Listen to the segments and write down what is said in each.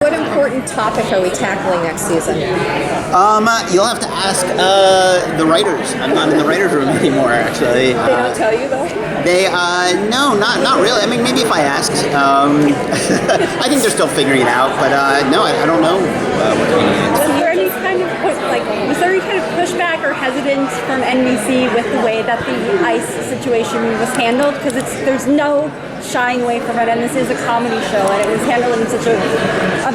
What important topic are we tackling next season? You'll have to ask the writers. I'm not in the writers' room anymore, actually. They don't tell you though? No, not really. I mean, maybe if I asked. I think they're still figuring it out, but no, I don't know what the meaning is. Was there any kind of pushback or hesitance from NBC with the way that the ICE situation was handled? Because there's no shying away from it, and this is a comedy show, and it was handled in such a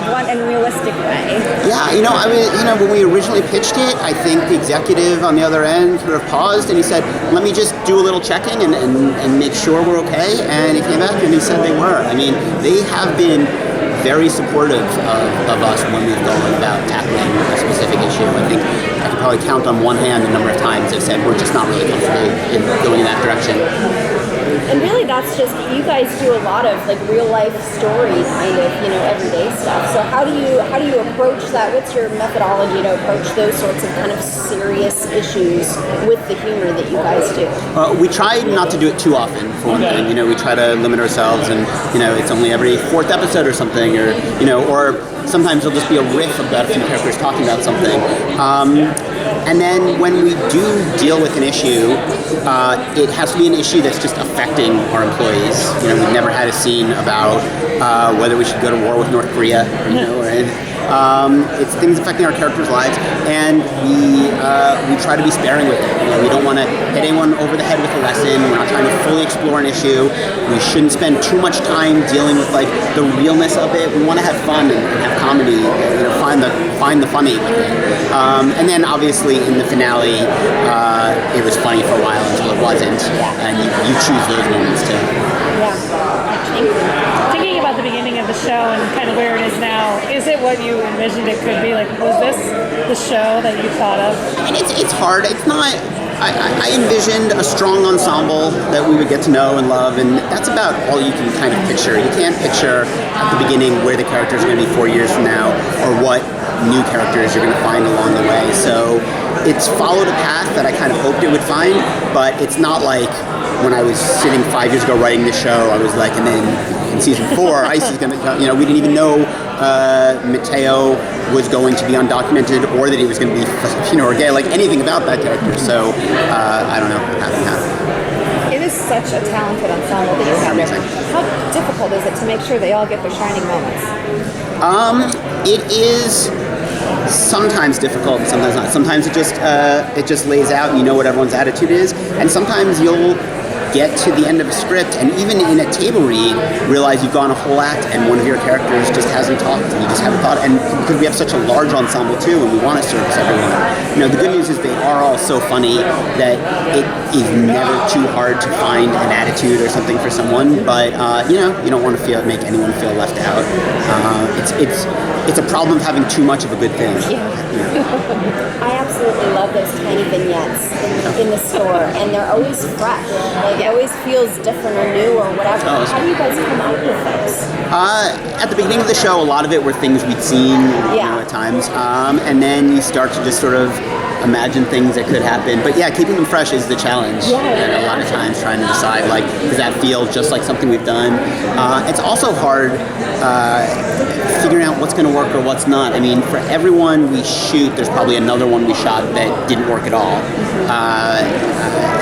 blunt and realistic way. Yeah, when we originally pitched it, I think the executive on the other end sort of paused and he said, "Let me just do a little checking and make sure we're okay." And he came back and he said they were. I mean, they have been very supportive of us when we've gone about tackling a specific issue. I think I can probably count on one hand the number of times they've said we're just not really comfortable in going in that direction. And really, that's just, you guys do a lot of like real life story kind of, everyday stuff. So how do you approach that? What's your methodology to approach those sorts of kind of serious issues with the humor that you guys do? We try not to do it too often, for one thing. We try to limit ourselves, and it's only every fourth episode or something, or sometimes it'll just be a riff about a few characters talking about something. And then when we do deal with an issue, it has to be an issue that's just affecting our employees. We've never had a scene about whether we should go to war with North Korea, it's things affecting our characters' lives, and we try to be sparing with it. We don't want to hit anyone over the head with a lesson. We're not trying to fully explore an issue. We shouldn't spend too much time dealing with like the realness of it. We want to have fun and have comedy. Find the funny with it. And then obviously in the finale, it was funny for a while until it wasn't, and you choose those moments too. Thinking about the beginning of the show and kind of where it is now, is it what you envisioned it could be? Like, was this the show that you thought of? I mean, it's hard. It's not. I envisioned a strong ensemble that we would get to know and love, and that's about all you can kind of picture. You can't picture at the beginning where the characters are going to be 4 years from now, or what new characters you're going to find along the way. So it's followed a path that I kind of hoped it would find, but it's not like when I was sitting 5 years ago writing the show, I was like, and then in season 4, ICE is going to, we didn't even know Mateo was going to be undocumented or that he was going to be, or gay, like anything about that character. So, I don't know. It is such a talented ensemble that you have there. How difficult is it to make sure they all get their shining moments? It is sometimes difficult and sometimes not. Sometimes it just lays out and you know what everyone's attitude is, and sometimes you'll get to the end of a script and even in a table read realize you've gone a whole act and one of your characters just hasn't talked and you just haven't thought, and because we have such a large ensemble too and we want to service everyone, the good news is they are all so funny that it is never too hard to find an attitude or something for someone, but you don't want to make anyone feel left out. It's a problem of having too much of a good thing. I absolutely love those tiny vignettes in the store, and they're always fresh. Like, it always feels different or new or whatever. How do you guys come up with those? At the beginning of the show, a lot of it were things we'd seen at times, and then you start to just sort of imagine things that could happen. But yeah, keeping them fresh is the challenge. And a lot of times trying to decide, like, does that feel just like something we've done? It's also hard figuring out what's going to work or what's not. I mean, for everyone we shoot, there's probably another one we shot that didn't work at all.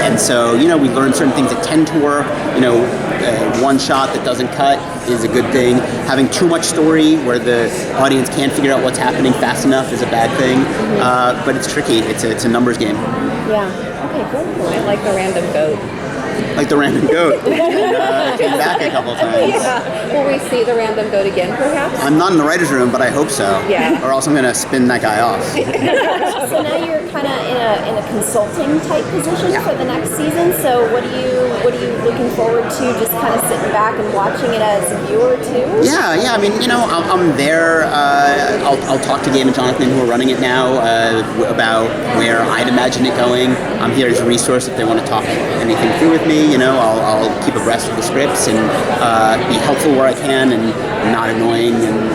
And so, we learn certain things that tend to work. One shot that doesn't cut is a good thing. Having too much story where the audience can't figure out what's happening fast enough is a bad thing. But it's tricky. It's a numbers game. Yeah. Okay, cool. I like the random goat. Like the random goat. Came back a couple times. Will we see the random goat again, perhaps? I'm not in the writer's room, but I hope so. Yeah. Or else I'm going to spin that guy off. So now you're kind of in a consulting type position for the next season. So what are you looking forward to? Just kind of sitting back and watching it as a viewer too? Yeah. I mean, I'm there. I'll talk to Gabe and Jonathan, who are running it now, about where I'd imagine it going. I'm here as a resource if they want to talk anything through with me. I'll keep abreast of the scripts and be helpful where I can and not annoying and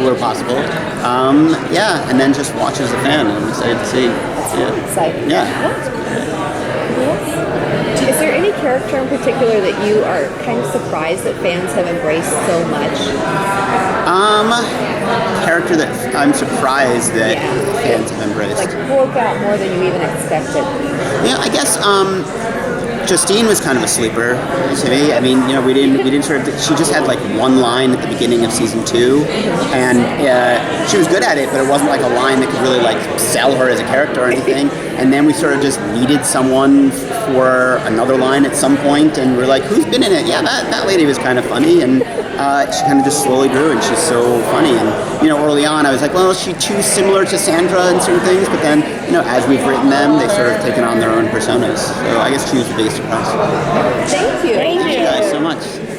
where possible. And then just watch as a fan. I'm excited to see. Exciting. Is there any character in particular that you are kind of surprised that fans have embraced so much? character that I'm surprised that fans have embraced. Like broke out more than you even expected. Yeah, I guess Justine was kind of a sleeper to me. I mean, we didn't sort of. She just had like one line at the beginning of season 2, and she was good at it, but it wasn't like a line that could really like sell her as a character or anything. And then we sort of just needed someone for another line at some point, and we're like, who's been in it? Yeah, that lady was kind of funny, and she kind of just slowly grew, and she's so funny. And early on, I was like, well, is she too similar to Sandra in certain things? But then, as we've written them, they've sort of taken on their own personas. So I guess she was the biggest surprise. Thank you. Thank you guys so much.